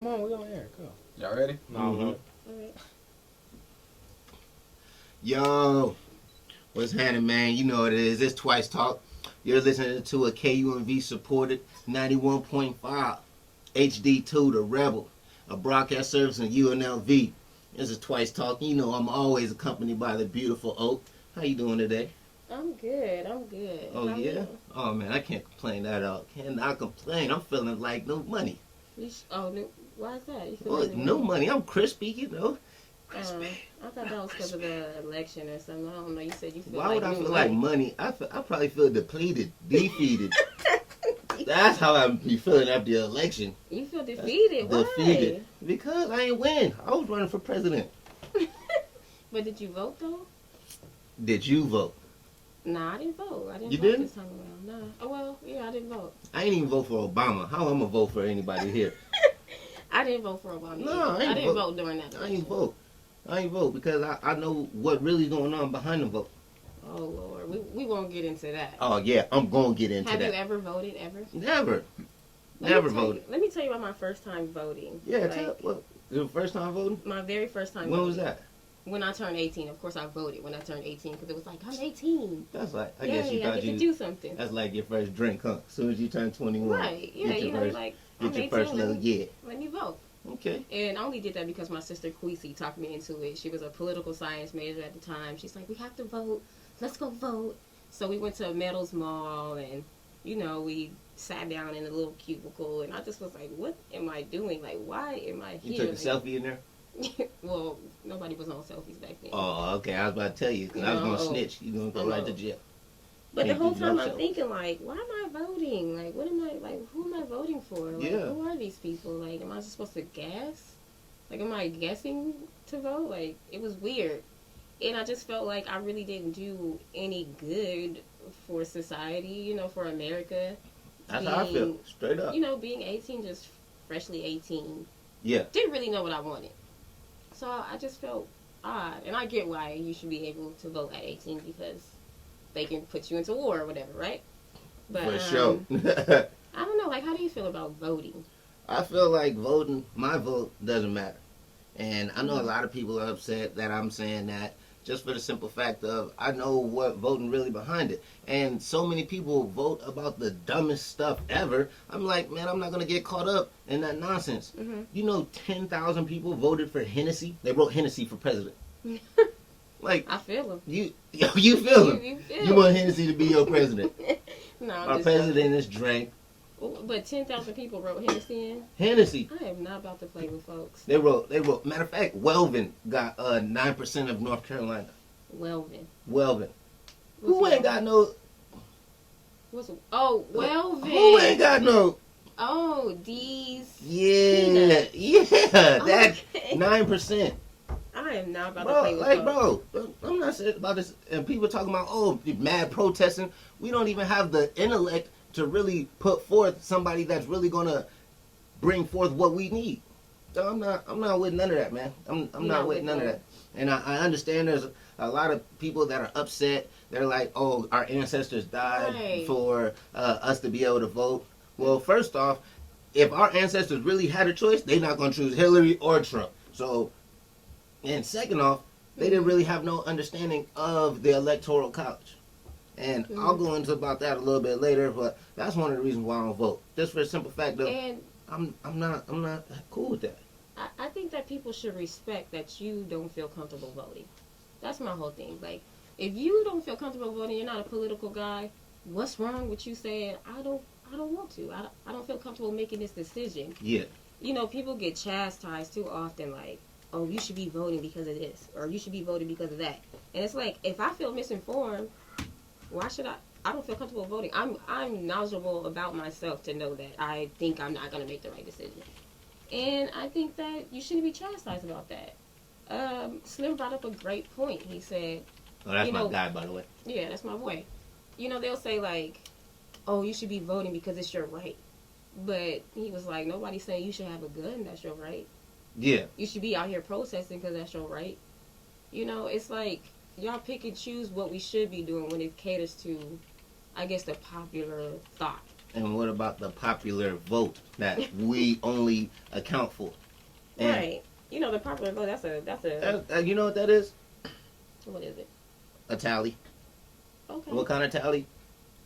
Come on, we on air. Go. Y'all ready? No, Alright. Yo, what's happening, man? You know what it is. It's Twice Talk. You're listening to a KUNV supported 91.5 HD2 The Rebel, a broadcast service in UNLV. This is Twice Talk. You know I'm always accompanied by the beautiful Oak. How you doing today? I'm good. Oh, How yeah? you? Oh, man, I can't complain at all. Cannot complain. I'm feeling like no money. Why is that? You feel Well, like no money. I'm crispy, you know. Crispy. I thought that was because of the election or something. I don't know. You said you feel Why like would I new feel like money? I probably feel depleted, defeated. That's how I be feeling after the election. You feel defeated. Why? Defeated. Because I ain't win. I was running for president. But did you vote though? Did you vote? Nah, I didn't vote. I didn't You vote didn't? this time around. Nah. Oh well, yeah, I didn't vote. I ain't even vote for Obama. How I'm gonna vote for anybody here? I didn't vote for Obama. No, I didn't vote during that. I ain't vote. I ain't vote because I know what really going on behind the vote. Oh Lord, we won't get into that. Oh yeah, I'm gonna get into Have that. you ever voted ever? Never. Never voted. Let me tell you about my first time voting. Yeah, Like, what? The first time voting? my very first time. When voting. was that? When I turned 18. Of course, I voted when I turned 18 because it was like, I'm 18. That's like I Yay, guess you I thought get to you. do something. That's like your first drink, huh? As soon as you turn 21. Right. Yeah, Get you your know, first, like, get I'm your 18, first little yeah. let me vote. Okay. And I only did that because my sister Queasy talked me into it. She was a political science major at the time. She's like, we have to vote. Let's go vote. So we went to Meadows Mall and, you know, we sat down in a little cubicle. And I just was like, what am I doing? Like, why am I You here? took a selfie in there? Well, nobody was on selfies back then. Oh, okay. I was about to tell you because I was going to No. snitch. You going to go right to jail. But the Can't whole do time no I'm selfies. thinking, like, why am I voting? Like, what am I, like, who am I voting for? Like, Yeah. who are these people? Like, am I just supposed to guess? Like, am I guessing to vote? Like, it was weird. And I just felt like I really didn't do any good for society, you know, for America. That's how I feel. Straight up. You know, being 18, just freshly 18. Yeah. Didn't really know what I wanted. So I just felt odd. And I get why you should be able to vote at 18 because they can put you into war or whatever, right? But, For sure. I don't know. Like, how do you feel about voting? I feel like voting, my vote doesn't matter. And I know a lot of people are upset that I'm saying that just for the simple fact of I know what voting really behind it. And so many people vote about the dumbest stuff ever. I'm like, man, I'm not going to get caught up in that nonsense. Mm-hmm. You know 10,000 people voted for Hennessy? They wrote Hennessy for president. Like, I feel them. you feel him. You feel You want Hennessy to be your president. No, I'm Our just president is drank But 10,000 people wrote Hennessy in. Hennessy. I am not about to play with folks. They wrote. Matter of fact, Welvin got 9% of North Carolina. Welvin. Welvin. What's Who ain't Welvin? got no? Welvin. Who ain't got no? Oh, these. Yeah, Peanuts. yeah. That Okay. 9%. I am not about to Bro, play with like, folks. bro, I'm not saying about this. And people talking about mad protesting. We don't even have the intellect to really put forth somebody that's really gonna bring forth what we need. So I'm not with none of that, man. I'm not with none of that. And I understand there's a lot of people that are upset. They're like, oh, our ancestors died Right. for us to be able to vote. Well, first off, if our ancestors really had a choice, they're not going to choose Hillary or Trump. So, and second off, they didn't really have no understanding of the Electoral College. And I'll go into about that a little bit later, but that's one of the reasons why I don't vote. Just for the simple fact of And I'm not cool with that. I think that people should respect that you don't feel comfortable voting. That's my whole thing. Like, if you don't feel comfortable voting, you're not a political guy. What's wrong with you saying I don't want to? I don't feel comfortable making this decision. Yeah. You know, people get chastised too often, like, oh, you should be voting because of this, or you should be voting because of that. And it's like, if I feel misinformed, why should I don't feel comfortable voting. I'm knowledgeable about myself to know that I think I'm not going to make the right decision. And I think that you shouldn't be chastised about that. Slim brought up a great point. He said, Oh, that's You my know- guy, by the way. yeah, that's my boy. You know, they'll say, like, oh, you should be voting because it's your right. But he was like, nobody's saying you should have a gun, that's your right. Yeah. You should be out here protesting because that's your right. You know, it's like, y'all pick and choose what we should be doing when it caters to, I guess, the popular thought. And what about the popular vote that we only account for? And Right. You know, the popular vote, that's a you know what that is? what is it? A tally. Okay. What kind of tally?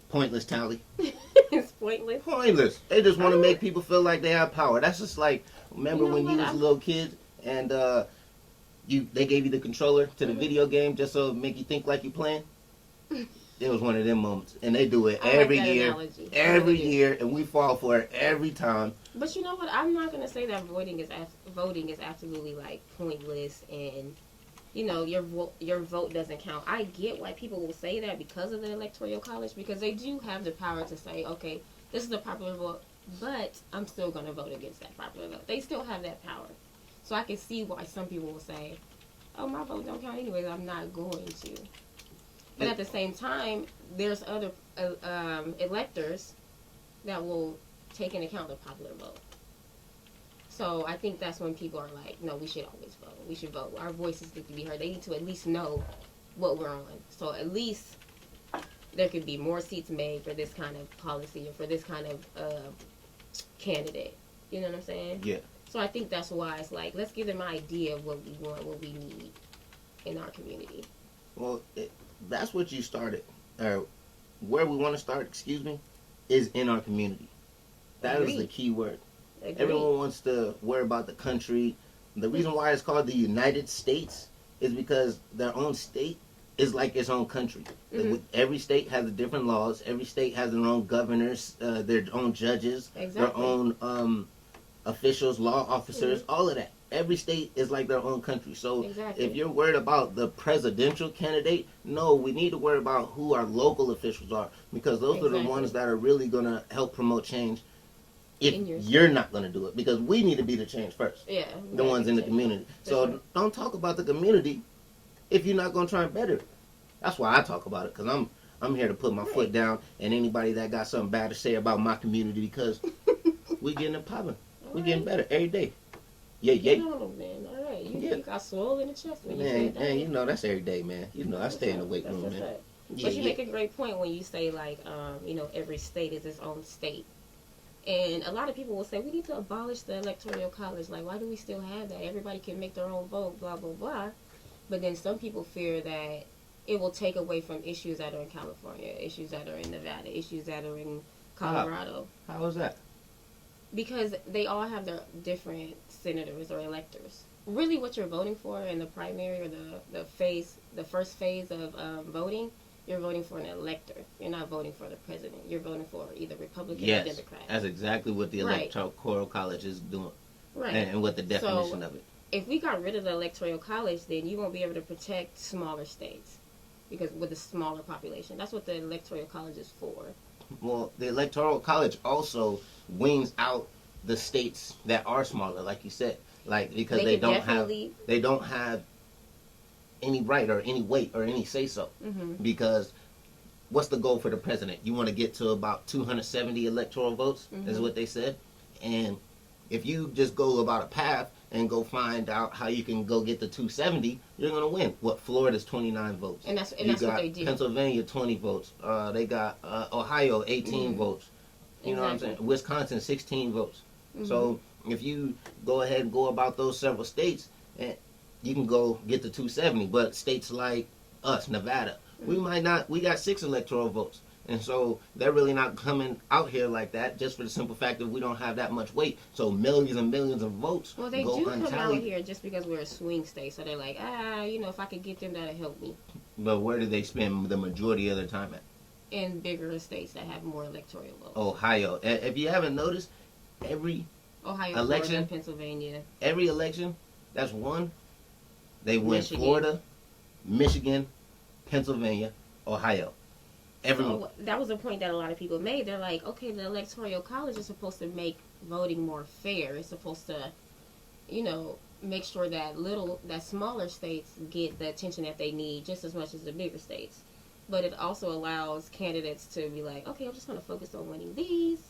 Pointless tally. It's pointless. Pointless. They just want to make people feel like they have power. That's just like, remember You know when you what? was a little kid and they gave you the controller to the Mhm. video game just so it make you think like you playing? It was one of them moments. And they do it I like every that year. analogy. I Every really do. year, and we fall for it every time. But you know what? I'm not gonna say that voting is absolutely like pointless, and you know your vote doesn't count. I get why people will say that because of the electoral college, because they do have the power to say, okay, this is the popular vote, but I'm still gonna vote against that popular vote. They still have that power, so I can see why some people will say, oh, my vote don't count anyways. I'm not going to. But at the same time, there's other electors that will take into account the popular vote. So I think that's when people are like, no, we should always vote. We should vote. Our voices need to be heard. They need to at least know what we're on. So at least there could be more seats made for this kind of policy or for this kind of candidate. You know what I'm saying? Yeah. So I think that's why it's like, let's give them an idea of what we want, what we need in our community. Well, that's what you started. Where we want to start, is in our community. That is the key word. Agreed. Everyone wants to worry about the country. The reason why it's called the United States is because their own state is like its own country. Mm-hmm. Every state has different laws. Every state has their own governors, their own judges, Exactly. their own officials, law officers, all of that. Every state is like their own country. So Exactly. if you're worried about the presidential candidate, no, we need to worry about who our local officials are, because those are the ones that are really going to help promote change if you're not going to do it, because we need to be the change first. Yeah. The ones in the community. So sure. Don't talk about the community if you're not going to try and better it. That's why I talk about it, because I'm here to put my foot down, and anybody that got something bad to say about my community, because we getting it popping. We getting better every day. Yeah. All right. You got soil in the chest when you said that. Man, you know that's every day, man. You know I stay in the weight room, man. But you make a great point when you say like, every state is its own state. And a lot of people will say, we need to abolish the electoral college. Like, why do we still have that? Everybody can make their own vote, blah, blah, blah. But then some people fear that it will take away from issues that are in California, issues that are in Nevada, issues that are in Colorado. How is that? Because they all have their different senators or electors. Really what you're voting for in the primary or the first phase of voting, you're voting for an elector. You're not voting for the president. You're voting for either Republican or Democrat. That's exactly what the Electoral College is doing. Right. And what the definition of it. If we got rid of the Electoral College, then you won't be able to protect smaller states because with a smaller population. That's what the Electoral College is for. Well, the Electoral College also wings out the states that are smaller, like you said. Like, because they don't have any right or any weight or any say-so. Mm-hmm. Because what's the goal for the president? You want to get to about 270 electoral votes, is what they said. And if you just go about a path and go find out how you can go get to 270, you're going to win. What, Florida's 29 votes. And that's what they do. Pennsylvania, 20 votes. They got Ohio, 18 votes. You know what I'm saying? Wisconsin, 16 votes. So if you go ahead and go about those several states, and you can go get to 270. But states like us, Nevada, we got 6 electoral votes. And so they're really not coming out here like that, just for the simple fact that we don't have that much weight. So millions and millions of votes go untallied. Well, they do come out here just because we're a swing state. So they're like, if I could get them, that'll help me. But where do they spend the majority of their time at? In bigger states that have more electoral votes. Ohio. If you haven't noticed, every Ohio, election, Florida, Pennsylvania. Every election that's won, they win Michigan. Florida, Michigan, Pennsylvania, Ohio. So that was a point that a lot of people made. They're like, okay, the Electoral College is supposed to make voting more fair. It's supposed to, make sure that smaller states get the attention that they need just as much as the bigger states. But it also allows candidates to be like, okay, I'm just going to focus on winning these.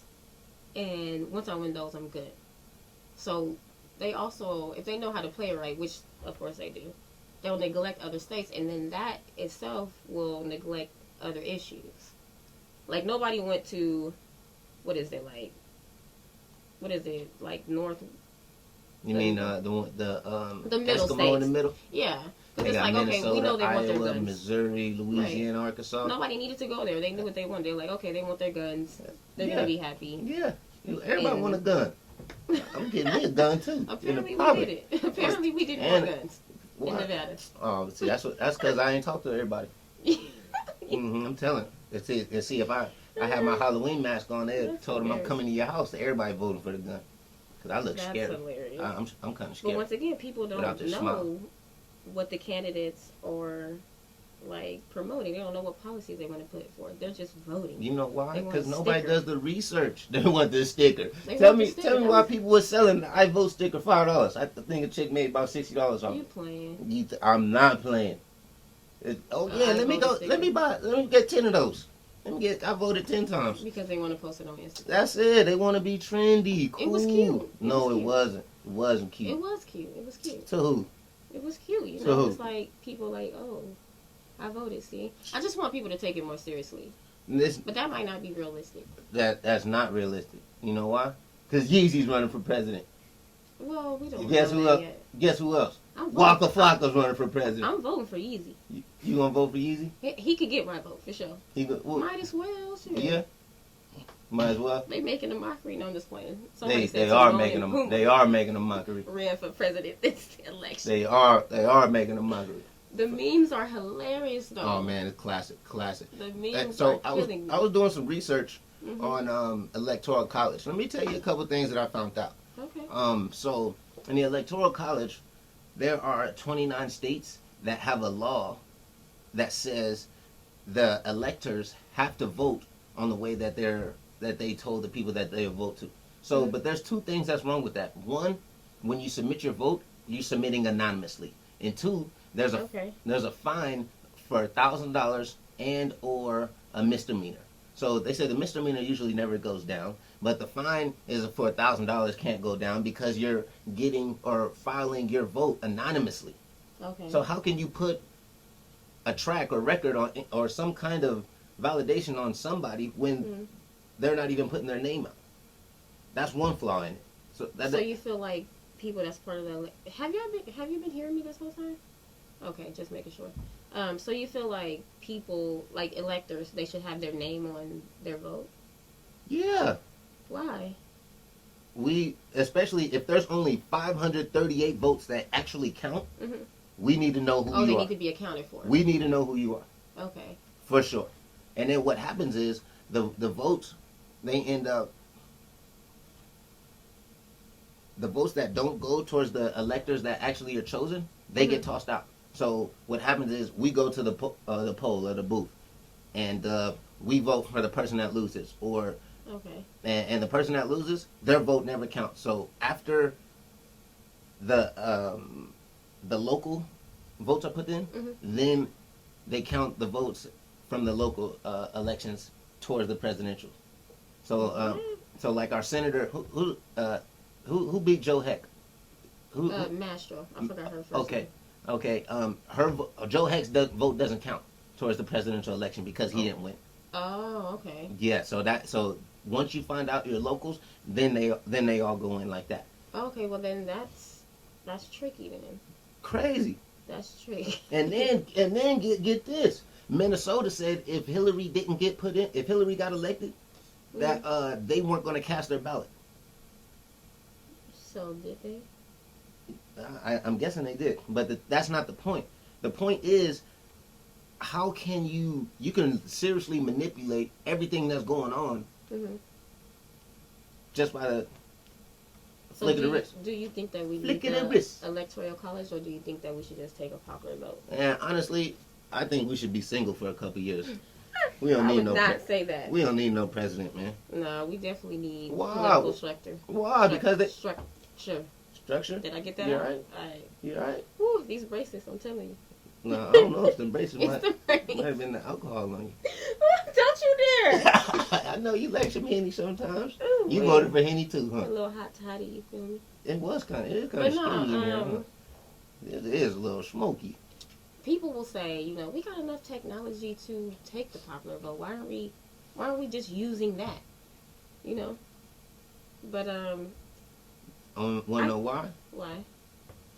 And once I win those, I'm good. So they also, if they know how to play it right, which of course they do, they'll neglect other states. And then that itself will neglect other issues. Like nobody went to what is it like? What is it like North? You mean the middle Eskimo states. in the middle? Yeah, They because it's got like Minnesota, okay, we know they want their Iowa, guns. Missouri, Louisiana, Arkansas. Nobody needed to go there. They knew what they wanted. They're like, okay, they want their guns. They're Yeah. gonna be happy. Yeah, everybody want a gun. I'm getting me a gun too. Apparently we did it. Apparently we didn't want guns in What? Nevada. Oh, see, that's because I ain't talked to everybody. I'm telling. And see if I have my Halloween mask on there. That's Told them I'm hilarious. coming to your house. Everybody voting for the gun. Cause I look That's scary. hilarious. I'm kind of But scared. once again, people don't Without the know smile. what the candidates are like promoting. They don't know what policies they want to put forth. They're just voting. You know why? They want Because a nobody sticker. does the research. They want the sticker. They Tell want the me sticker. why people were selling the I vote sticker $5. I think a chick made about $60 off. You playing? I'm not playing. Oh yeah, I let me vote go. sticker. Let me get 10 of those. I voted 10 times. Because they want to post it on Instagram. That's it. They want to be trendy. Cool. It was cute. No, it cute. wasn't. It wasn't cute. It was cute. It was cute. To who? It was cute. You To know, who? it's like people like, oh, I voted. See, I just want people to take it more seriously. This But that might not be realistic. that's not realistic. You know why? Because Yeezy's running for president. Well, we don't Guess know who that else? yet. Guess who else? I'm Waka voting. Flocka's running for president. I'm voting for Yeezy. You gonna vote for Yeezy? He could get my vote for sure. Well, Might as well. Sure. yeah. Might as well. They making a mockery. No, I'm just playing. They are making them. They are making a mockery. Ran for president this election. They are making a mockery. The memes are hilarious though. Oh man, it's classic. The memes So are killing me. I was doing some research Mhm. on Electoral College. Let me tell you a couple things that I found out. Okay. So in the Electoral College, there are 29 states that have a law that says the electors have to vote on the way that they told the people that they'll vote to. So, Mhm. but there's two things that's wrong with that. One, when you submit your vote, you're submitting anonymously. And two, there's a fine for $1,000 and or a misdemeanor. So they say the misdemeanor usually never goes down, but the fine is for $1,000 can't go down because you're getting or filing your vote anonymously. Okay. So how can you put a track or record on or some kind of validation on somebody when Mhm. they're not even putting their name out? That's one flaw in it. So you feel like people that's part of the have you been hearing me this whole time? Okay, just making sure. So you feel like people like electors they should have their name on their vote? Yeah. Why? Especially if there's only 538 votes that actually count, Mhm. we need to know who Oh, you they are. need to be accounted for. We need to know who you are. Okay. For sure. And then what happens is the votes, they end up, the votes that don't go towards the electors that actually are chosen, they get tossed out. So what happens is we go to the poll or the booth, and we vote for the person that loses, or Okay. and the person that loses, their vote never counts. So after the local votes are put in, Mhm. then they count the votes from the local elections towards the presidential. So like our senator, who beat Joe Heck? Who Mastro. I forgot her first okay, name. okay. Joe Heck's vote doesn't count towards the presidential election because he didn't win. Oh, okay. Yeah. So once you find out your locals, then they all go in like that. Okay, well then that's tricky then. Crazy. That's tricky. And then get this. Minnesota said if Hillary didn't get put in, if Hillary got elected, that they weren't going to cast their ballot. So did they? I'm guessing they did, but that's not the point. The point is, how can you can seriously manipulate everything that's going on Mm-hmm. just by the So flick of the wrist. do you think that we Flick need of the wrist. electoral college, or do you think that we should just take a popular vote? And honestly, I think we should be single for a couple years. We don't I need would no. not say that. We don't need no president, man. No, we definitely need Wow. political structure. Why? Because they Structure. structure. Did I get that You out? alright? Alright. You alright? Whew, these braces, I'm telling you. No, I don't know if the braces It's might, the brace. might have been the alcohol on you. Don't you dare! I know you like some Henny sometimes. Ooh, You wait. voted for Henny too, A huh? little hot toddy, you feel me? It is kind of But steamy in here. Huh? no, It is a little smoky. people will say, you know, we got enough technology to take the popular vote. Why aren't we just using that? you know. But Want to know why? Why?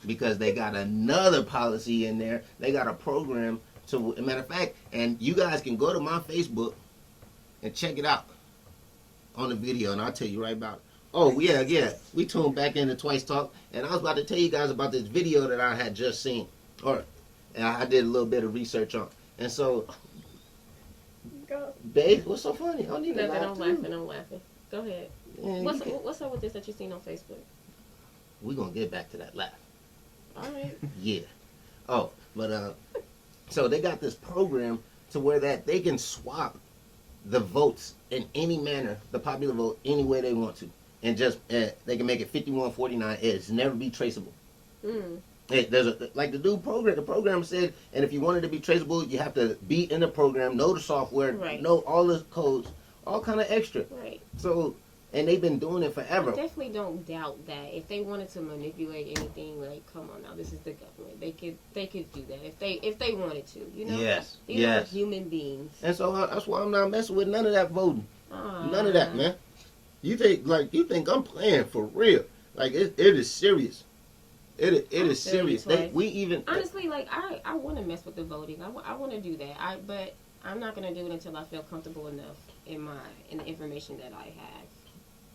Because they got another policy in there. They got a program. So, as a matter of fact, and you guys can go to my Facebook and check it out on the video, and I'll tell you right about it. Oh, yeah. We tuned back into Twice Talk, and I was about to tell you guys about this video that I had just seen. And I did a little bit of research on. And so, Go. babe, what's so funny? I don't need to laugh. I'm laughing. Go ahead. Yeah, What's up with this that you seen on Facebook? We're going to get back to that laugh. All right. Yeah. Oh, but, so they got this program to where that they can swap the votes in any manner, the popular vote, any way they want to. And just, they can make it 51-49. It's never be traceable. Like the program said, and if you want it to be traceable, you have to be in the program, know the software, right. know all the codes, all kind of extra. Right. So, and they've been doing it forever. I definitely don't doubt that if they wanted to manipulate anything, like, come on now, this is the government. They could do that if they wanted to, you know. Yes. These are human beings. And so that's why I'm not messing with none of that voting. None of that, man. You think I'm playing for real? Like it is serious. It is serious. Honestly, like I want to mess with the voting. I want to do that. But I'm not gonna do it until I feel comfortable enough in the information that I have.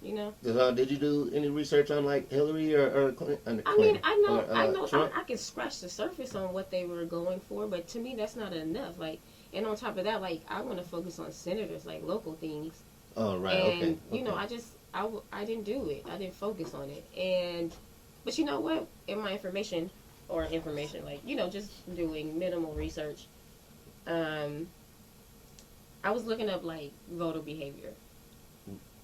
You know. Did you do any research on like Hillary or Clinton? I mean, I know Trump? I can scratch the surface on what they were going for, but to me that's not enough. Like, and on top of that, like I want to focus on senators, like local things. Oh right, and, okay. You know, I didn't do it. I didn't focus on it, but you know what? In my information, like, you know, just doing minimal research, I was looking up like voter behavior.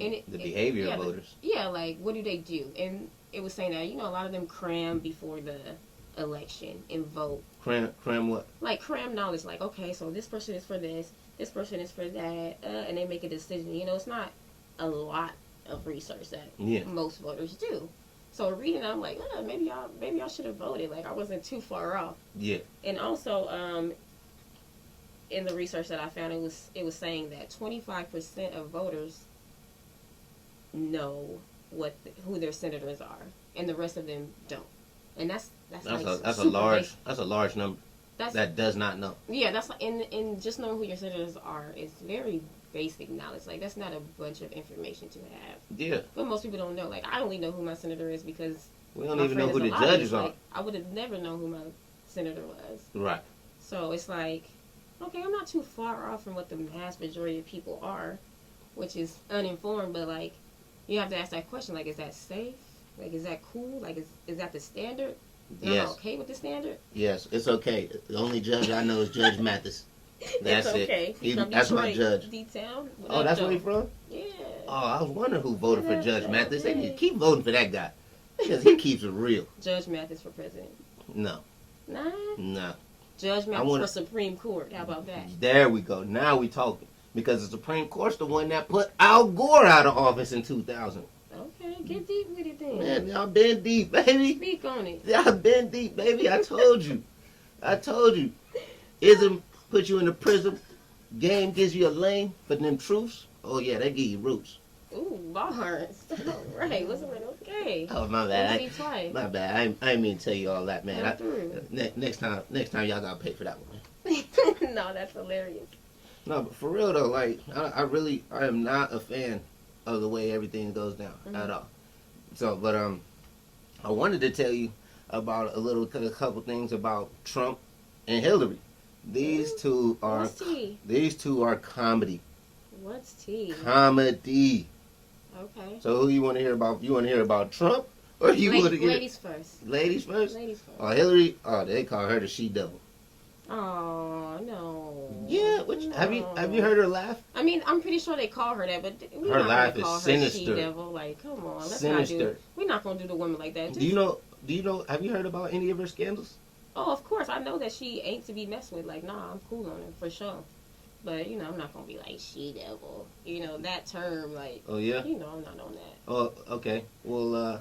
And the behavior of voters. Yeah, like what do they do? And it was saying that, you know, a lot of them cram before the election and vote. Cram what? Like cram knowledge. Like, okay, so this person is for this person is for that, and they make a decision. You know, it's not a lot of research that most voters do. So reading, I'm like, maybe y'all should have voted. Like I wasn't too far off. Yeah. And also, in the research that I found, it was saying that 25% of voters know who their senators are, and the rest of them don't. And that's a large number. That does not know. Yeah, that's and just knowing who your senators are is very basic knowledge. Like that's not a bunch of information to have. Yeah. But most people don't know. Like I only know who my senator is because we don't even know who the judges are. Like, I would have never known who my senator was. Right. So it's like, okay, I'm not too far off from what the vast majority of people are, which is uninformed. But like, you have to ask that question. Like, is that safe? Like, is that cool? Like, is that the standard? Yes. I'm okay with the standard? Yes, it's okay. The only judge I know is Judge Mathis. That's it's okay. it. That's my judge. D-Town. Oh, that's where he's from? Yeah. Oh, I was wondering who voted for Judge Mathis. They need to keep voting for that guy. Because he keeps it real. Judge Mathis for president. No. Nah? No. Judge Mathis for Supreme Court. How about that? There we go. Now we talking. Because the Supreme Court's the one that put Al Gore out of office in 2000. Okay, get deep with it then. Man, y'all been deep, baby. Speak on it. Y'all been deep, baby. I told you. Ism put you in the prison. Game gives you a lane for them truths. Oh, yeah, they give you roots. Ooh, bars. All right. What's it? Okay. Oh, my bad. My bad. I didn't mean to tell you all that, man. Next time y'all got to pay for that one, man. No, that's hilarious. No, but for real, though, like, I am not a fan of the way everything goes down at all. So, but I wanted to tell you about a couple things about Trump and Hillary. These two are comedy. What's tea? Comedy. Okay. So who you want to hear about? You want to hear about Trump or you want to hear ladies first? Ladies first. Ladies first. Oh, Hillary. Oh, they call her the she-devil. Oh no. Yeah, no. Have you heard her laugh? I mean, I'm pretty sure they call her that, but we're her not laugh gonna call is her sinister. she-devil. Like, come on, let's sinister. not do. We're not gonna do the woman like that. Do you know? Have you heard about any of her scandals? Oh, of course, I know that she ain't to be messed with. Like, nah, I'm cool on her for sure. But you know, I'm not gonna be like she-devil. You know that term, like. Oh yeah. You know, I'm not on that. Oh, okay. Well.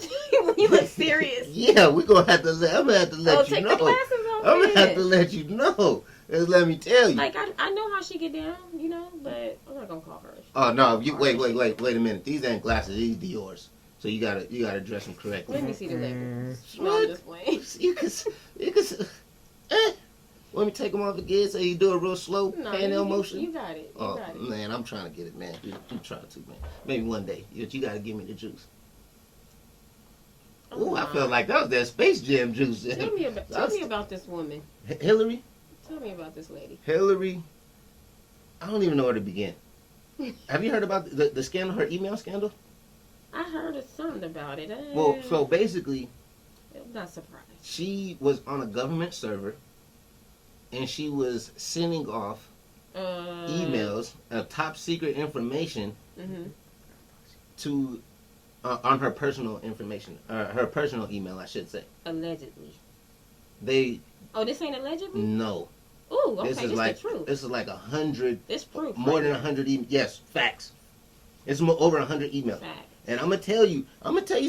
You look serious. Yeah, I'm gonna have to let you know. Take the glasses off. I'm gonna have to let you know. Just let me tell you. Like I know how she get down, you know, but not gonna call her. Oh no! You wait a minute. These ain't glasses. These Dior's. So you gotta dress them correctly. Let me see the label. What? No, I'm just playing. You can. Let me take them off again so you do a real slow hand motion. You got it. You got it. Man, I'm trying to get it, man. You try to, man. Maybe one day. You gotta give me the juice. Ooh, I feel like that was that Space Jam juice. Tell me about this woman. Hillary? Tell me about this lady. Hillary, I don't even know where to begin. Have you heard about the scandal, her email scandal? I heard something about it. Well, so basically, I'm not surprised. She was on a government server, and she was sending off emails of top secret information to on her personal information, her personal email, I should say. Allegedly. This ain't allegedly? No. Ooh, okay, this is like the truth. This is like 100. This proof. More than 100 emails. Yes, facts. It's over 100 emails. Facts. And I'm gonna tell you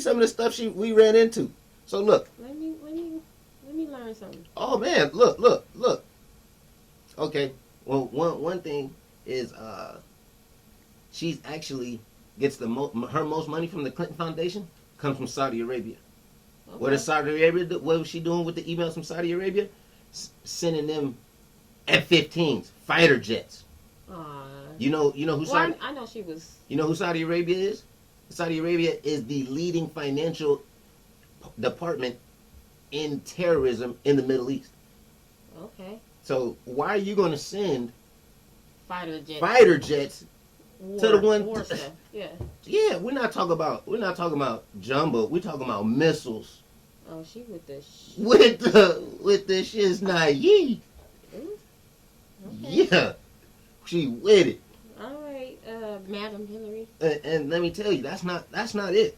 some of the stuff we ran into. So look. Let me learn something. Oh man, look. Okay. Well, one thing is she's actually gets her most money from the Clinton Foundation comes from Saudi Arabia. Okay. What is Saudi Arabia? What was she doing with the emails from Saudi Arabia? Sending them F-15s, fighter jets. You know who Saudi? I know she was. You know who Saudi Arabia is? Saudi Arabia is the leading financial department in terrorism in the Middle East. Okay. So why are you going to send fighter jets to the one? War stuff. Yeah. Yeah, we're not talking about jumbo. We're talking about missiles. Oh, she with the with the shiz naive. Okay. Yeah, she with it. All right, Madam Hillary. And let me tell you, that's not it.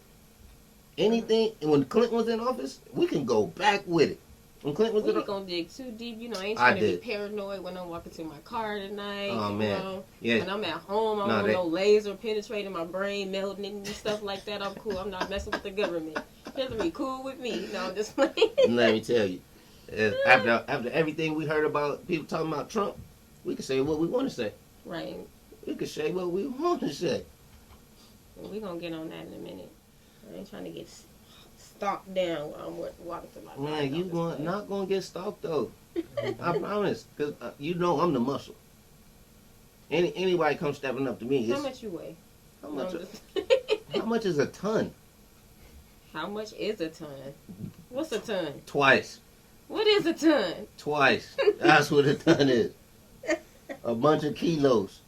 Anything when Clinton was in office, we can go back with it. When Clinton was we ain't gonna dig too deep, I ain't trying to be paranoid when I'm walking to my car tonight. Oh man, yeah. When I'm at home, I don't want no laser penetrating my brain, melting and stuff like that. I'm cool. I'm not messing with the government. Hillary, cool with me. No, I'm just playing. Let me tell you, after everything we heard about people talking about Trump, we can say what we want to say. Right. We can say what we want to say. We're gonna get on that in a minute. I ain't trying to get stalked down while I'm walking to my car. Man, you not gonna get stalked though. I promise, because I'm the muscle. Anybody come stepping up to me. How much you weigh? How much is a ton? How much is a ton? What's a ton? Twice. What is a ton? Twice. That's what a ton is. A bunch of kilos.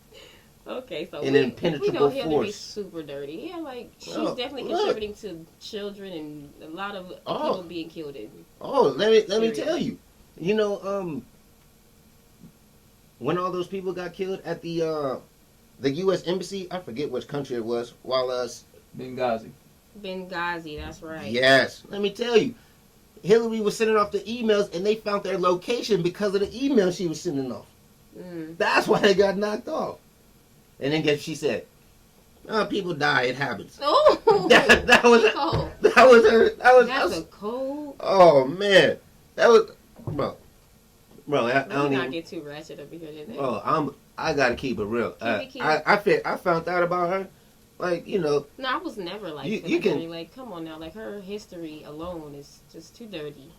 Okay, so an impenetrable force. Hillary super dirty. Yeah, like she's definitely contributing to children and a lot of people being killed. Let me tell you. When all those people got killed at the U.S. Embassy, I forget which country it was, while Benghazi, that's right. Yes. Let me tell you. Hillary was sending off the emails, and they found their location because of the email she was sending off. That's why they got knocked off. And then guess she said, people die, it happens. Oh, that was her. That's a cold. Oh man, that was bro. I don't not get too ratchet up here today. I gotta keep it real. Keep I found out about her, No, I was never like you can like come on now, like her history alone is just too dirty.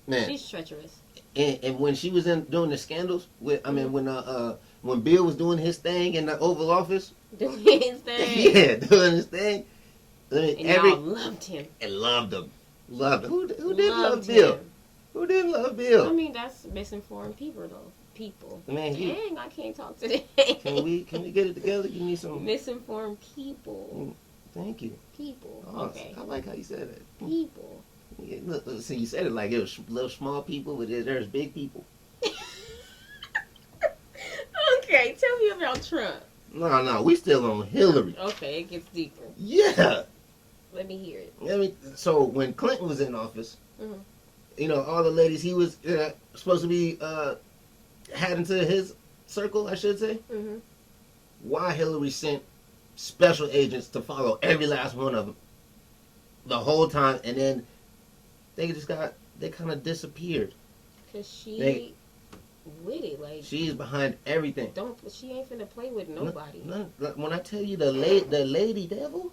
Man, she's treacherous. And when she was doing the scandals when Bill was doing his thing in the Oval Office, doing his thing, doing his thing, and y'all loved him. And loved him. Who didn't love Bill? Who didn't love Bill? I mean, that's misinformed people, though. People. Man, dang, I can't talk today. Can we get it together? Give me some misinformed people. Thank you. People. Okay. I like how you said it. People. Yeah, look, see, you said it like it was little small people, but there's big people. Okay, tell me about Trump. No, we still on Hillary. Okay, it gets deeper. Yeah. Let me hear it. So when Clinton was in office, all the ladies he was supposed to be had into his circle, I should say. Why Hillary sent special agents to follow every last one of them the whole time, and then they kind of disappeared. Cause she with it. Like She's behind everything. she ain't finna play with nobody. When I tell you the lady devil,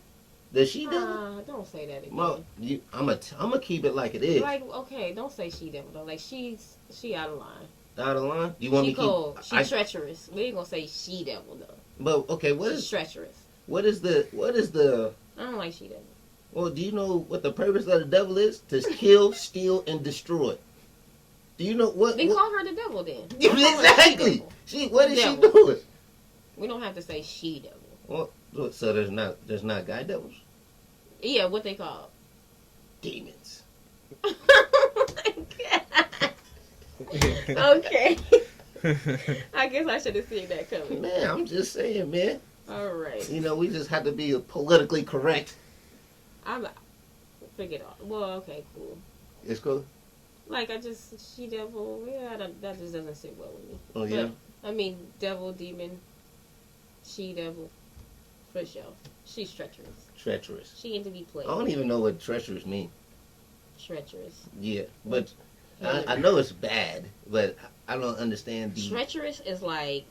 the she devil. Don't say that again. Well, I'm gonna keep it like it is. Like, okay, don't say she devil though. Like she out of line. Out of line? You want me to cold. She treacherous. We ain't gonna say she devil though. But okay, She's treacherous. What is the? I don't like she devil. Well, do you know what the purpose of the devil is? To kill, steal, and destroy. Do you know what? They call her the devil then. Exactly. What is she doing? We don't have to say she devil. Well, so there's not guy devils. Yeah, what they call demons. Okay. I guess I should have seen that coming. Man, I'm just saying, man. All right. You know, we just have to be politically correct. Forget all. Well, okay, cool. It's cool. Like she devil. Yeah, that just doesn't sit well with me. Oh yeah. But, I mean, devil, demon, she devil, for sure. She's treacherous. Treacherous. She ain't to be played. I don't even know what treacherous means. Treacherous. Yeah, but I know it's bad, but I don't understand the... Treacherous is like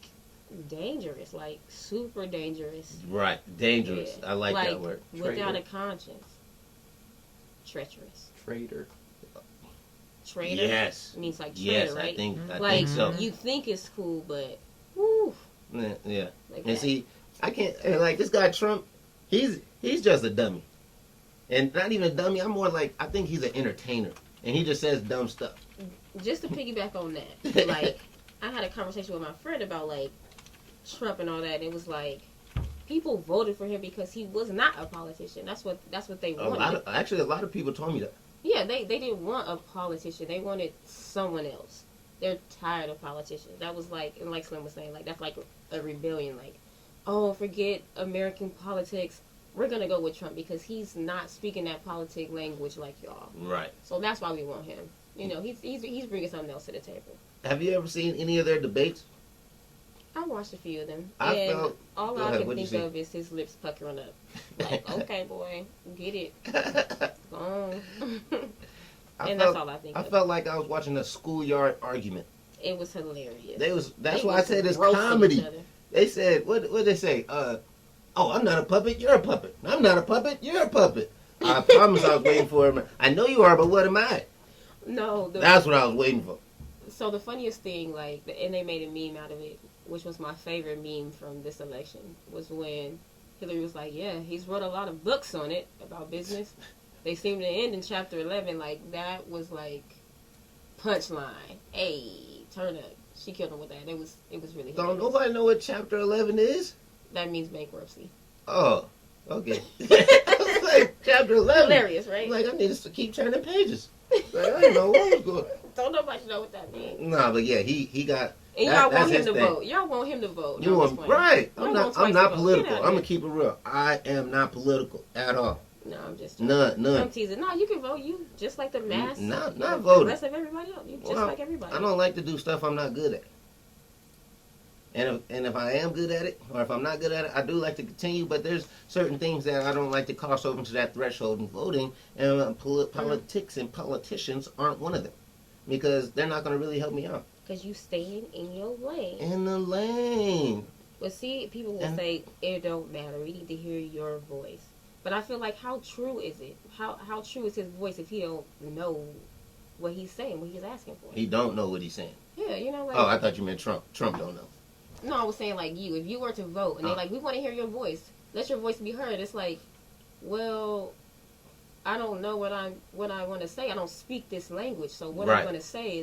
dangerous, like super dangerous. Right, dangerous. Yeah. I like that word. Without a conscience. Treacherous. Traitor. Traitor? Yes. Means like traitor, yes, right? I think so. You think it's cool, but whew. Yeah. Like and see, I can't, like this guy Trump, he's just a dummy. And not even a dummy, I'm more like, I think he's an entertainer. And he just says dumb stuff. Just to piggyback on that, like, I had a conversation with my friend about, like, Trump and all that. And it was like, people voted for him because he was not a politician. That's what they wanted. Actually, a lot of people told me that. Yeah, they didn't want a politician. They wanted someone else. They're tired of politicians. That was like, and like Slim was saying, like, that's like a rebellion. Like, oh, forget American politics. We're going to go with Trump because he's not speaking that politic language like y'all. Right. So that's why we want him. You know, he's bringing something else to the table. Have you ever seen any of their debates? I watched a few of them. All I can think of is his lips puckering up. Like, okay, boy, get it. Go on. That's all I think of. I felt like I was watching a schoolyard argument. It was hilarious. That's why I said it's comedy. They said, what did they say? Oh, I'm not a puppet, you're a puppet. I'm not a puppet, you're a puppet. I promise I was waiting for him. I know you are, but what am I? No. That's what I was waiting for. So the funniest thing, like, and they made a meme out of it, which was my favorite meme from this election, was when Hillary was like, yeah, he's wrote a lot of books on it about business. They seem to end in chapter 11. Like, that was like punchline. Hey, turn up. She killed him with that. It was really hilarious. Don't nobody know what chapter 11 is? That means bankruptcy. Oh, okay. I was like, chapter 11. Hilarious, right? Like, I need to keep turning pages. Like, I didn't know what was going on. Don't nobody know what that means. Nah, but yeah, he got... And y'all want him to vote. Y'all want him to vote. You want, right. I'm not political. I'm going to keep it real. I am not political at all. No, I'm just none. I'm teasing. No, you can vote. You just like the mass. Not voting. The rest of everybody else. You just like everybody. I don't like to do stuff I'm not good at. And if I am good at it, or if I'm not good at it, I do like to continue. But there's certain things that I don't like to cross over to that threshold in voting. And politics and politicians aren't one of them, because they're not going to really help me out. Because you staying in your lane. In the lane. But see, people will say it don't matter. We need to hear your voice. But I feel like, how true is it? How true is his voice if he don't know what he's saying, what he's asking for? He don't know what he's saying. Yeah, you know. Like, oh, I thought you meant Trump. Trump don't know. No, I was saying like you. If you were to vote and they're like, we want to hear your voice. Let your voice be heard. It's like, well, I don't know what I want to say. I don't speak this language, so what I'm going to say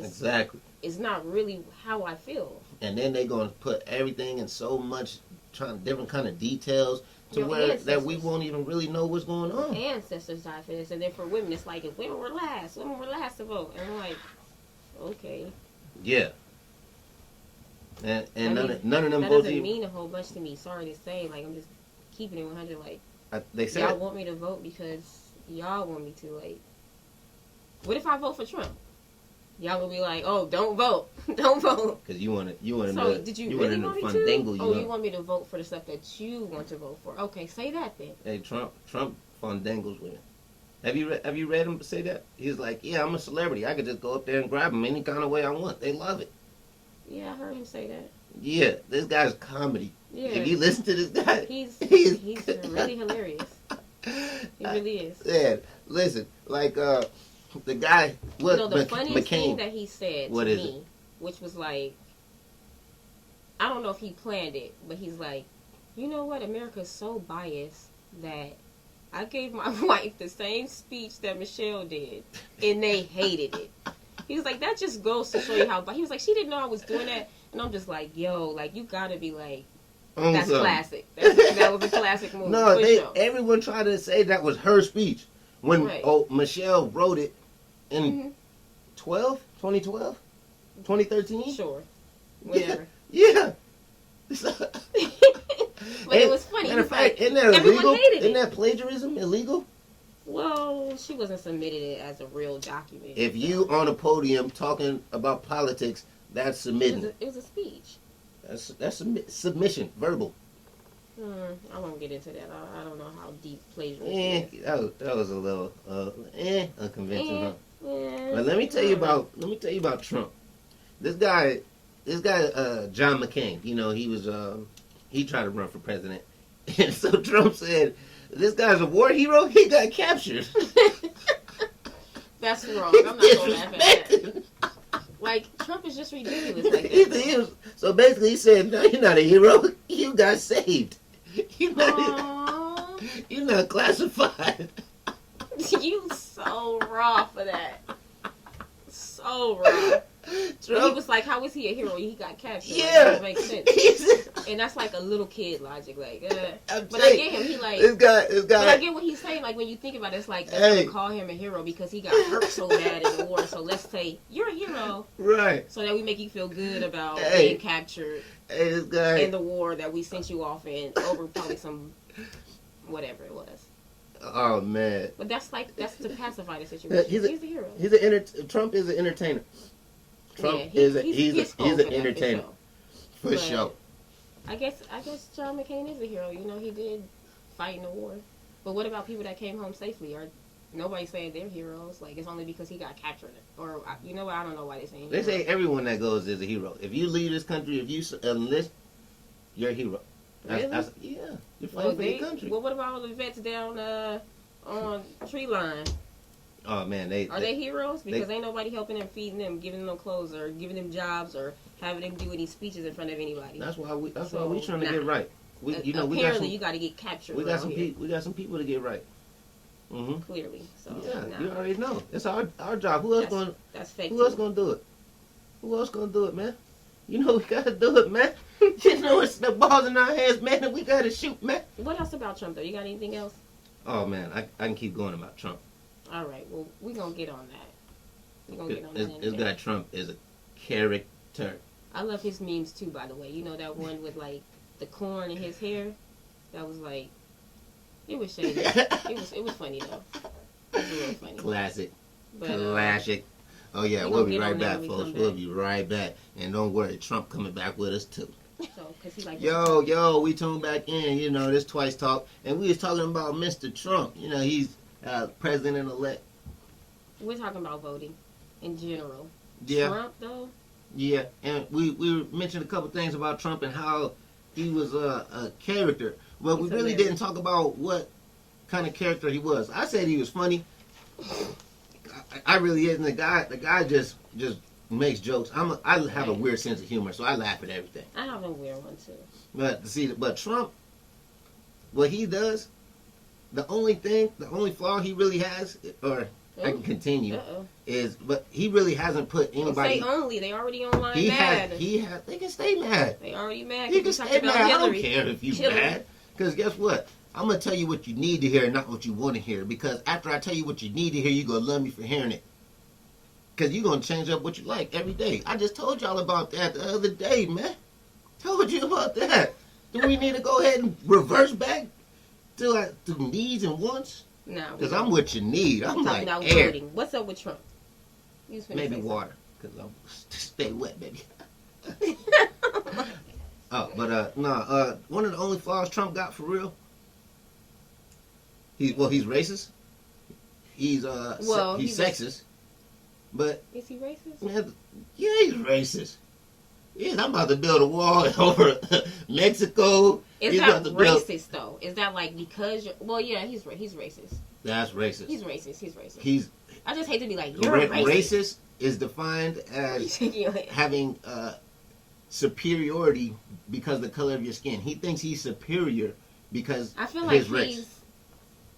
is not really how I feel. And then they're going to put everything in so much different kind of details to where that we won't even really know what's going on. Ancestors died for this, and then for women, it's like if women were last to vote, and I'm like, okay, yeah. And none of them that votes doesn't mean a whole bunch to me. Sorry to say, like I'm just keeping it 100. Like they said, y'all want me to vote because y'all want me to. Like, what if I vote for Trump? Y'all will be like, oh, don't vote. Don't vote. Because you want to So, did you really want me to? You want me to vote for the stuff that you want to vote for. Okay, say that then. Hey, Trump fundangles women. Have you read him say that? He's like, yeah, I'm a celebrity. I could just go up there and grab them any kind of way I want. They love it. Yeah, I heard him say that. Yeah, this guy's comedy. Yeah. If you listen to this guy, He's really hilarious. He really is. Yeah, listen, like the guy. What? The funniest McCain. thing that he said What to is me, which was like, I don't know if he planned it, but he's like, you know what? America's so biased that I gave my wife the same speech that Michelle did, and they hated it. He was like, that just goes to show you how. But he was like, she didn't know I was doing that, and I'm just like, yo, like you gotta be like, that's classic. That was a classic movie. No, everyone tried to say that was her speech when Michelle wrote it in 2012, 2013. Sure, whatever. Yeah. But it was funny. Matter of fact, isn't that illegal? Isn't that plagiarism illegal? Well, she wasn't submitted it as a real document. If you on a podium talking about politics, that's submitting. It was a speech. That's submission, verbal. I won't get into that. I don't know how deep plagiarism is. That was a little unconvincing, huh? But let me tell you about Trump. This guy, John McCain. You know, he tried to run for president, and so Trump said, "This guy's a war hero. He got captured." That's wrong. I'm not gonna laugh at that. Like, Trump is just ridiculous like that. So basically he said, no, you're not a hero. You got saved. You're not classified. You so raw for that. So raw. Trump, he was like, how is he a hero? He got captured. Yeah. Like, that makes sense. And that's like a little kid logic. Like, but I get him. He like, this guy. But I get what he's saying. Like, when you think about it, it's like, they call him a hero because he got hurt so bad in the war. So let's say, you're a hero. Right. So that we make you feel good about being captured this guy. in the war that we sent you off in over probably some, whatever it was. Oh, man. But that's to pacify the situation. He's a hero. Trump is an entertainer. Trump he's an entertainer. For sure. I guess John McCain is a hero. You know, he did fight in the war. But what about people that came home safely? Nobody's saying they're heroes. Like, it's only because he got captured. Or, you know what? I don't know why they're saying They say everyone that goes is a hero. If you leave this country, if you enlist, you're a hero. Really? Yeah. You're fighting for your country. Well, what about all the vets down on Tree Line? Oh, man. Are they heroes? Because ain't nobody helping them, feeding them, giving them clothes, or giving them jobs, or having them do any speeches in front of anybody. That's why we trying to get right. Apparently, you got to get captured. We got some people to get right. Mm-hmm. Clearly, so yeah, you already know. It's our job. Who else That's fake. Who else gonna do it? Who else gonna do it, man? You know we gotta do it, man. You know it's the balls in our hands, man, and we gotta shoot, man. What else about Trump though? You got anything else? Oh man, I can keep going about Trump. All right, well we're gonna get on that. We're gonna get on that. This guy Trump is a character. I love his memes too, by the way. You know that one with like the corn in his hair? That was like, it was shady. it was funny though. It was real funny. Classic. But, classic. Oh yeah, we'll be right back, folks. We'll be right back. And don't worry, Trump coming back with us too. So, 'cause he like yo, we tuned back in, you know, this Twice Talk. And we was talking about Mr. Trump. You know, he's president-elect. We're talking about voting in general. Yeah. Trump though? Yeah, and we mentioned a couple things about Trump and how he was a character. Well, we really didn't talk about what kind of character he was. I said he was funny. I really isn't. The guy just makes jokes. I have a weird sense of humor, so I laugh at everything. I have a weird one too. But Trump, what he does, the only flaw he really has, or I can continue, but he really hasn't put anybody. Don't say only. They already online mad. They can stay mad. They already mad. You can stay mad. I don't care if you mad. Because guess what? I'm going to tell you what you need to hear, not what you want to hear. Because after I tell you what you need to hear, you're going to love me for hearing it. Because you're going to change up what you like every day. I just told y'all about that the other day, man. Told you about that. Do we need to go ahead and reverse back to needs and wants? No. Because I'm what you need. I'm like air. Voting. What's up with Trump? Maybe water. Because I'm stay wet, baby. One of the only flaws Trump got for real. He's racist. He's sexist. But is he racist? Man, yeah, he's racist. Yeah, I'm about to build a wall over Mexico. Is He's that about to build. racist though? Is that like because you're, well, yeah, he's racist. That's racist. He's racist. He's racist. He's I just hate to be like you're racist. Racist is defined as having superiority because of the color of your skin. He thinks he's superior because I feel like his race.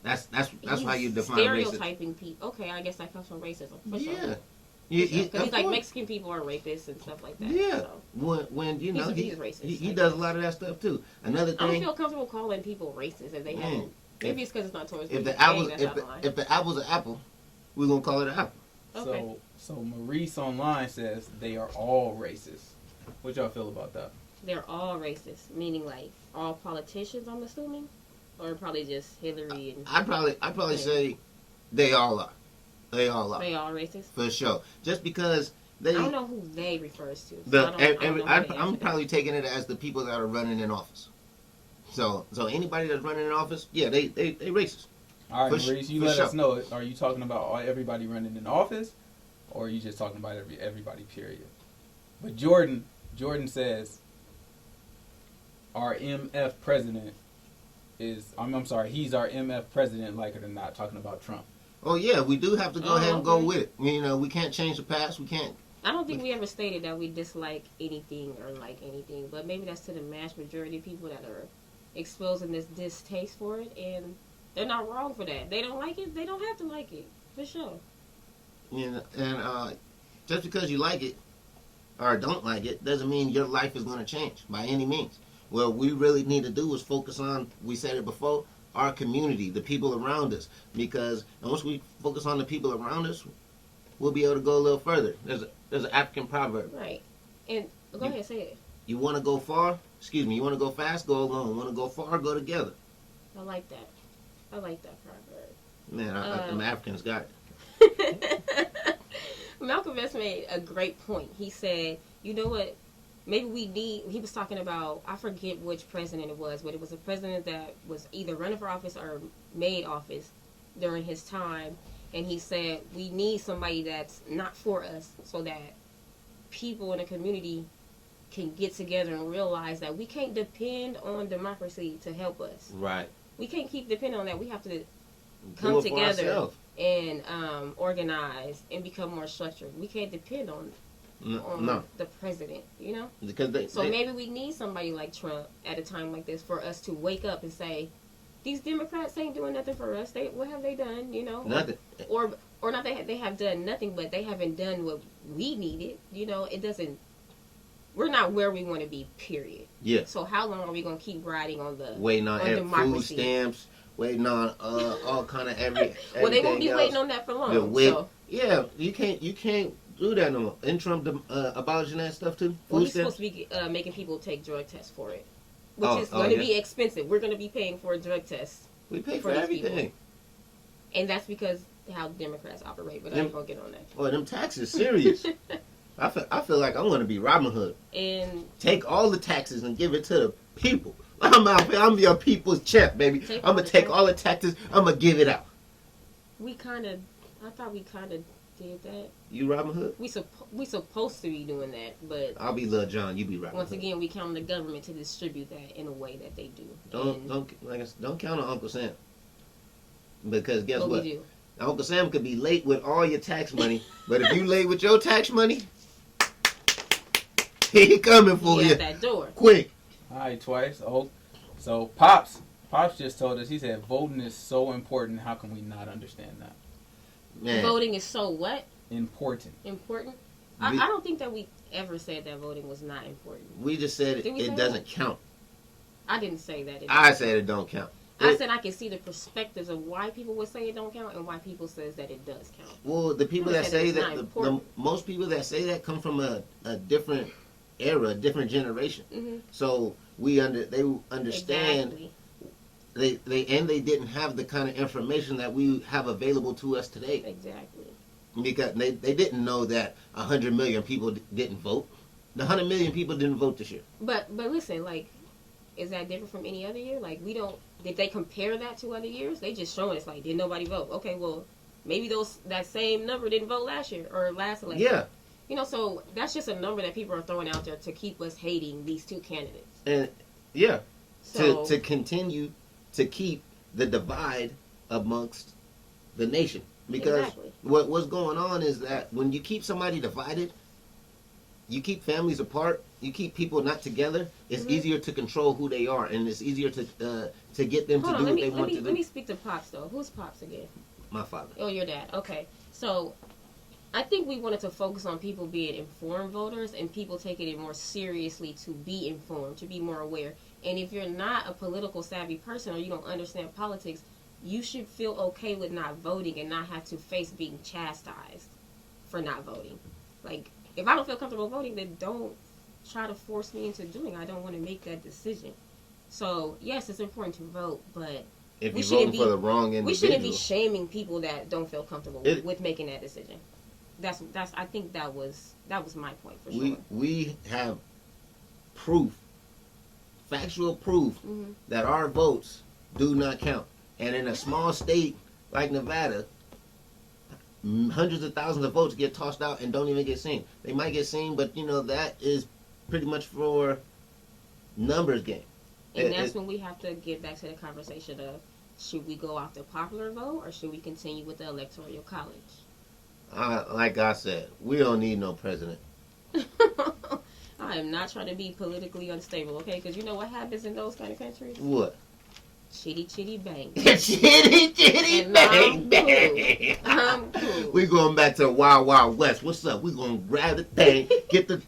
That's how you define stereotyping people. Okay, I guess that comes from racism. For yeah. Sure. Because he's like Mexican people are rapists and stuff like that. Yeah. So. When you know he's racist. He does a lot of that stuff too. Another thing. I don't feel comfortable calling people racist if they haven't. Maybe it's because it's not towards if me. the apples if the apple's an apple, we're gonna call it an apple. Okay. So Maurice online says they are all racist. What y'all feel about that? They're all racist, meaning like all politicians, I'm assuming, or probably just Hillary and. I'd probably say they all are. They all are. They all racist for sure. Just because they. I don't know who they refers to. So I'm probably taking it as the people that are running in office. So anybody that's running in office, yeah, they racist. All right, Maurice, you let us know. Are you talking about everybody running in office, or are you just talking about everybody? Period. But Jordan says our MF president is. I'm sorry, he's our MF president. Like it or not, talking about Trump. Oh yeah, we do have to go ahead and go with it. You know, we can't change the past. We can't. I don't think we ever stated that we dislike anything or like anything, but maybe that's to the vast majority of people that are exposing this distaste for it, and they're not wrong for that. They don't like it. They don't have to like it, for sure. You know, and just because you like it or don't like it doesn't mean your life is going to change by any means. What we really need to do is focus on, we said it before, our community, the people around us. Because once we focus on the people around us, we'll be able to go a little further. There's an African proverb. Right. And go ahead, say it. You want to go far? Excuse me. You want to go fast? Go alone. You want to go far? Go together. I like that. I like that proverb. Man, them Africans got it. Malcolm X made a great point. He said, you know what? Maybe he was talking about, I forget which president it was, but it was a president that was either running for office or made office during his time. And he said, we need somebody that's not for us so that people in the community can get together and realize that we can't depend on democracy to help us. Right. We can't keep depending on that. We have to come together and organize and become more structured. We can't depend on the president, you know? Because maybe we need somebody like Trump at a time like this for us to wake up and say, these Democrats ain't doing nothing for us. What have they done, you know? Nothing. Or not they have done nothing, but they haven't done what we needed. You know, we're not where we want to be, period. Yeah. So how long are we going to keep riding on waiting on democracy? Food stamps, waiting on all kind of well, they won't be waiting on that for long. Yeah, you can't do that no more. In Trump abolishing that stuff too? Well, he's supposed to be making people take drug tests for it. Which is going to be expensive. We're going to be paying for a drug test. We pay for everything. People. And that's because how Democrats operate, but I ain't going to get on that. Well, them taxes serious. I feel like I'm going to be Robin Hood. And take all the taxes and give it to the people. I'm your people's champ, baby. I'm going to take all the taxes. I'm going to give it out. I thought we kind of did that. You Robin Hood? We supposed to be doing that, but I'll be Lil John. You be Robin once Hood. Again, we count on the government to distribute that in a way that they do. Don't count on Uncle Sam. Because guess what? We do. Uncle Sam could be late with all your tax money, but if you late with your tax money, he coming for you. At that door. Quick. All right, Twice. Oh, so Pops just told us, he said voting is so important. How can we not understand that? Man. Voting is so what? Important. I don't think that we ever said that voting was not important. We just said it doesn't count. I didn't say that. I said it don't count. I said I can see the perspectives of why people would say it don't count and why people says that it does count. Well, the people that say that, most people that say that come from a different era, a different generation. Mm-hmm. So they understand. Exactly. They didn't have the kind of information that we have available to us today. Exactly. Because they didn't know that 100 million people didn't vote. The 100 million people didn't vote this year. But listen, like, is that different from any other year? Like, did they compare that to other years? They just showing us, like, did nobody vote? Okay, well, maybe that same number didn't vote last year or last election. Yeah. You know, so that's just a number that people are throwing out there to keep us hating these two candidates. And yeah, So, to continue to keep the divide amongst the nation. Because exactly. what's going on is that when you keep somebody divided, you keep families apart, you keep people not together, it's easier to control who they are, and it's easier to get them Hold to on, do what they want to do. let me speak to Pops, though. Who's Pops again? My father. Oh, your dad. Okay. So, I think we wanted to focus on people being informed voters and people taking it more seriously to be informed, to be more aware. And if you're not a political savvy person or you don't understand politics, you should feel okay with not voting and not have to face being chastised for not voting. Like, if I don't feel comfortable voting, then don't try to force me into doing it. I don't want to make that decision. So, yes, it's important to vote, but if you're voting for the wrong individual, we shouldn't be shaming people that don't feel comfortable with making that decision. That's. I think that was my point for sure. We have proof, factual proof, that our votes do not count. And in a small state like Nevada, hundreds of thousands of votes get tossed out and don't even get seen. They might get seen, but that is pretty much for numbers game. And that's when we have to get back to the conversation of, should we go off the popular vote or should we continue with the Electoral College? Like I said, we don't need no president. I am not trying to be politically unstable, okay? Because you know what happens in those kind of countries? What? Chitty chitty bang. Chitty chitty bang bang. I'm cool. We going back to the Wild Wild West. What's up? We gonna grab the thing, get the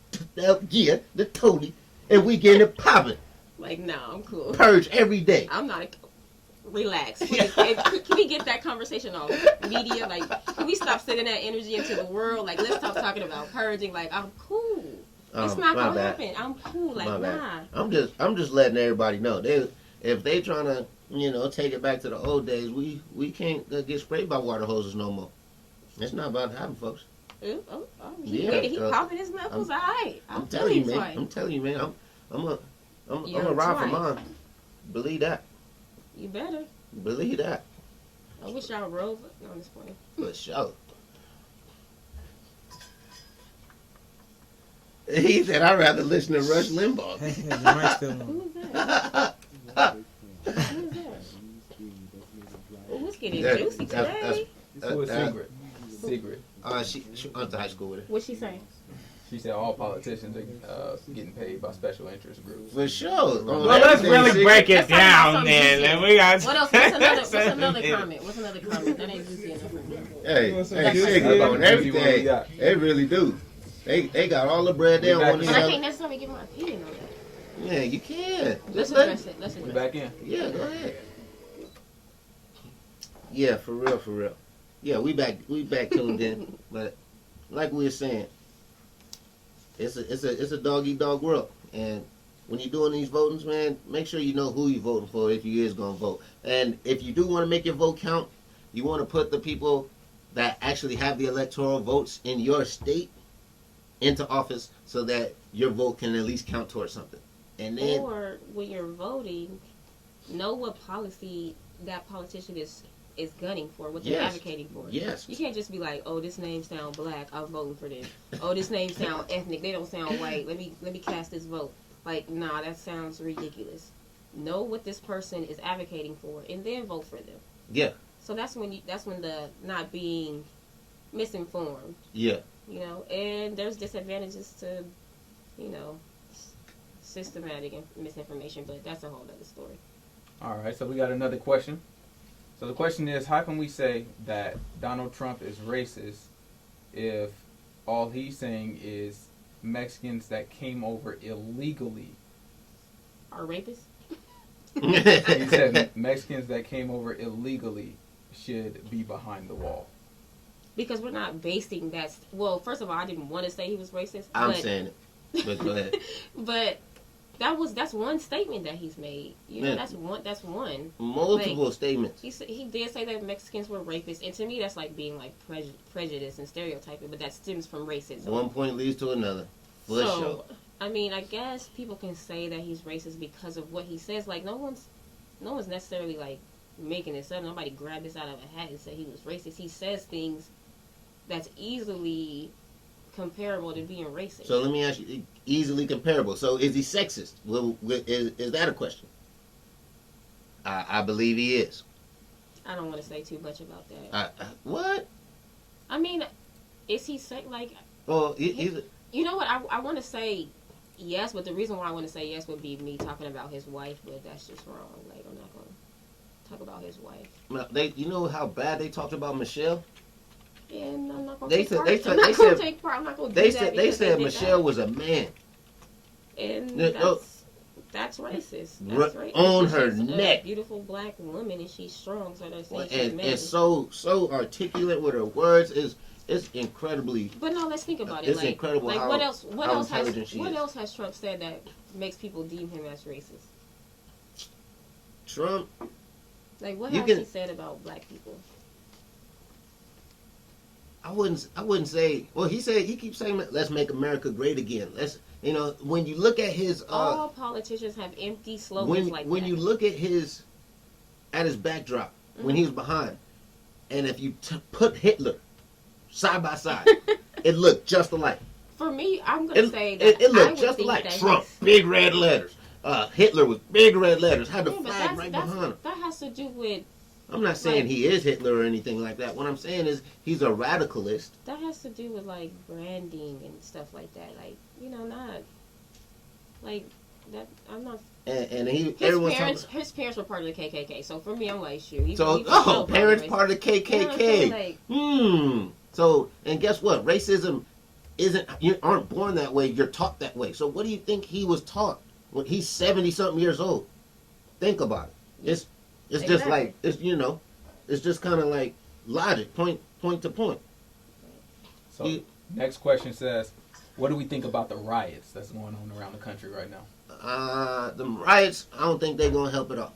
Tony, and we getting it popping. Like, no, I'm cool. Purge every day. I'm not. Relax. Please. Can we get that conversation off media? Like, can we stop sending that energy into the world? Like, let's stop talking about purging. Like, I'm cool. It's not gonna happen. I'm cool. Like, nah. I'm just letting everybody know. If they trying to, take it back to the old days, we can't get sprayed by water hoses no more. It's not about to happen, folks. He popping his knuckles. All right. I'm telling you, man. I'm telling you, man. I'm a ride for mine. Believe that. You better. Believe that. I wish y'all rode. No, I'm just playing. For sure. He said, I'd rather listen to Rush Limbaugh. Who is that? Who's getting juicy today? It's a secret. She went to high school with her. What'd she say? She said all politicians are getting paid by special interest groups. For sure. Well, let's really break it down then. We got. What else? What's another comment? What's another comment? That ain't juicy enough. Hey, secret on everything. They really do. They got all the bread they want to But I can't necessarily give my opinion on that. Yeah, you can. Let's address it. We back in. Yeah, go ahead. Yeah, for real. Yeah, we back tuned in. But like we were saying, it's a dog eat dog world. And when you're doing these votings, man, make sure you know who you're voting for if you is gonna vote. And if you do want to make your vote count, you want to put the people that actually have the electoral votes in your state into office so that your vote can at least count towards something. And then, or when you're voting, know what policy that politician is gunning for, what they're advocating for. Yes. You can't just be like, oh, this name sound black, I'm voting for them. Oh, this name sound ethnic, they don't sound white. Let me cast this vote. Like, nah, that sounds ridiculous. Know what this person is advocating for, and then vote for them. Yeah. So that's when the not being misinformed. Yeah. And there's disadvantages to, systematic misinformation, but that's a whole other story. All right, so we got another question. So the question is, how can we say that Donald Trump is racist if all he's saying is Mexicans that came over illegally are rapists? He said Mexicans that came over illegally should be behind the wall. Because we're not basing that. Well, first of all, I didn't want to say he was racist. I'm saying it. But go ahead. But that's one statement that he's made. That's one. Multiple statements. He did say that Mexicans were rapists, and to me, that's like being like prejudice and stereotyping. But that stems from racism. One point leads to another. For sure. I mean, I guess people can say that he's racist because of what he says. Like no one's necessarily like making this up. Nobody grabbed this out of a hat and said he was racist. He says things that's easily comparable to being racist. So let me ask you, easily comparable. So is he sexist? Well, is that a question? I believe he is. I don't want to say too much about that. What? I mean, is he like? Well, he's. You know what? I want to say yes, but the reason why I want to say yes would be me talking about his wife, but that's just wrong. Like, I'm not going to talk about his wife. You know how bad they talked about Michelle? Yeah, and I'm not going They to said take part. I'm not going to do that. They said Michelle was a man. And that's racist. That's racist. On her She's neck. A beautiful black woman, and she's strong, so they're saying she's a man. And so articulate with her words it's incredibly. But no, let's think about it. It's incredible. Like how, what else? What how else has intelligent she is. else has Trump said that makes people deem him as racist? Trump. Like what has he said about black people? I wouldn't say. Well, he keeps saying, "Let's make America great again." When you look at his. All politicians have empty slogans like that. When you look at his backdrop, when he was behind, and if you put Hitler side by side, it looked just alike. For me, I'm going to say that it looked just like Trump, big red letters. Hitler was big red letters, had the flag right behind him. That has to do with. I'm not saying he is Hitler or anything like that. What I'm saying is he's a radicalist. That has to do with like branding and stuff like that. Like not like that. I'm not. And his parents were part of the KKK. So for me, I'm like, shoot. Parents part of the KKK. You know So and guess what? Racism you aren't born that way. You're taught that way. So what do you think he was taught when he's 70-something years old? Think about it. It's just like it's just kind of like logic, point to point. So next question says, what do we think about the riots that's going on around the country right now? The riots, I don't think they're gonna help at all.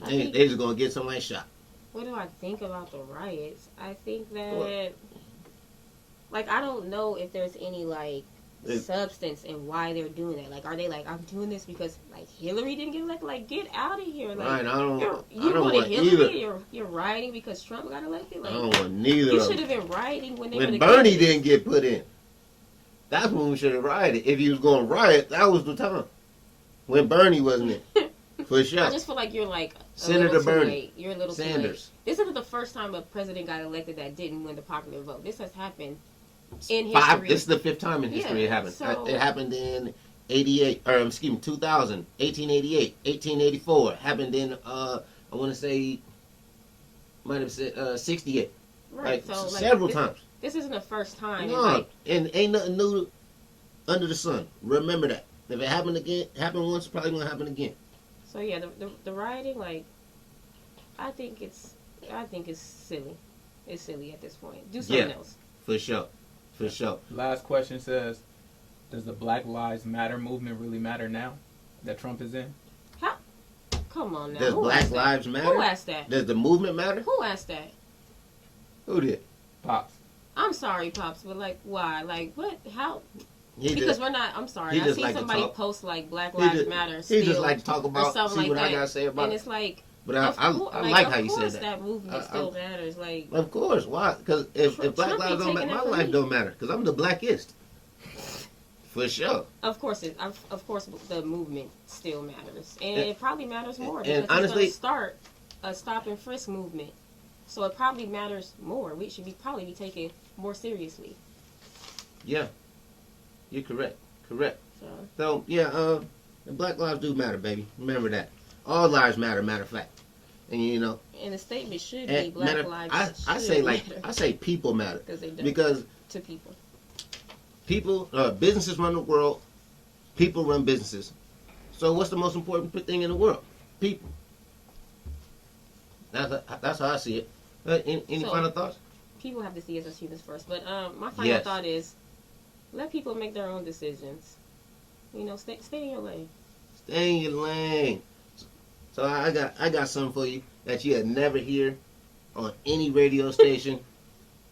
They just gonna get somebody shot. What do I think about the riots? I think that I don't know if there's any substance in why they're doing it. Like, are they like, I'm doing this because Hillary didn't get elected? Like, get out of here! Like, right, I don't want Hillary. You're rioting because Trump got elected. Like, I don't want neither. You should have been rioting when Bernie didn't get put in. That's when we should have rioted. If he was going to riot, that was the time when Bernie wasn't in. For sure. I just feel like you're like Senator Bernie. Late. You're a little Sanders. Too late. This isn't the first time a president got elected that didn't win the popular vote. This has happened in history. This is the 5th time in history it happened. It happened in 2000, 1888, 1884. Happened in I want to say, might have said 68. Right. Several times. This isn't the first time. No, and ain't nothing new under the sun. Remember that. If it happened once, it's probably gonna happen again. So yeah, the rioting, I think it's silly. It's silly at this point. Do something else. For sure. Last question says, does the Black Lives Matter movement really matter now that Trump is in? How? Come on now. Does Black Lives Matter? Who asked that? Does the movement matter? Who asked that? Who did? Pops. I'm sorry, Pops, but why? What? How? We're not. I'm sorry. I see somebody post Black Lives Matter. He just like to talk about. See what I gotta say about it. And it's like. But I like how you said that. That movement still matters. Of course. Why? Because if Black Lives don't matter, my life don't matter. Because I'm the blackest. For sure. Of course, the movement still matters, and it probably matters more because and honestly, it's going to start a stop and frisk movement. So it probably matters more. We should probably be taken more seriously. Yeah, you're correct. So the Black lives do matter, baby. Remember that. All lives matter. Matter of fact, and And the statement should be Black lives. I say people matter because they don't. Because to people. People, businesses run the world. People run businesses. So what's the most important thing in the world? People. That's how I see it. Any final thoughts? People have to see us as humans first. But my final thought is, let people make their own decisions. Stay in your lane. Stay in your lane. So I got something for you that you had never hear on any radio station,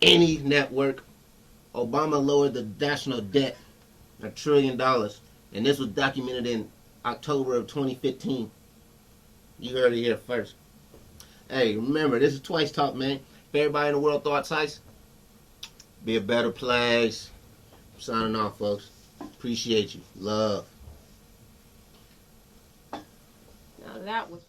any network. Obama lowered the national debt $1 trillion, and this was documented in October of 2015. You heard it here first. Hey, remember, this is Twice Talk, man. If everybody in the world thought Tice, be a better place. Signing off, folks. Appreciate you. Love. Now that was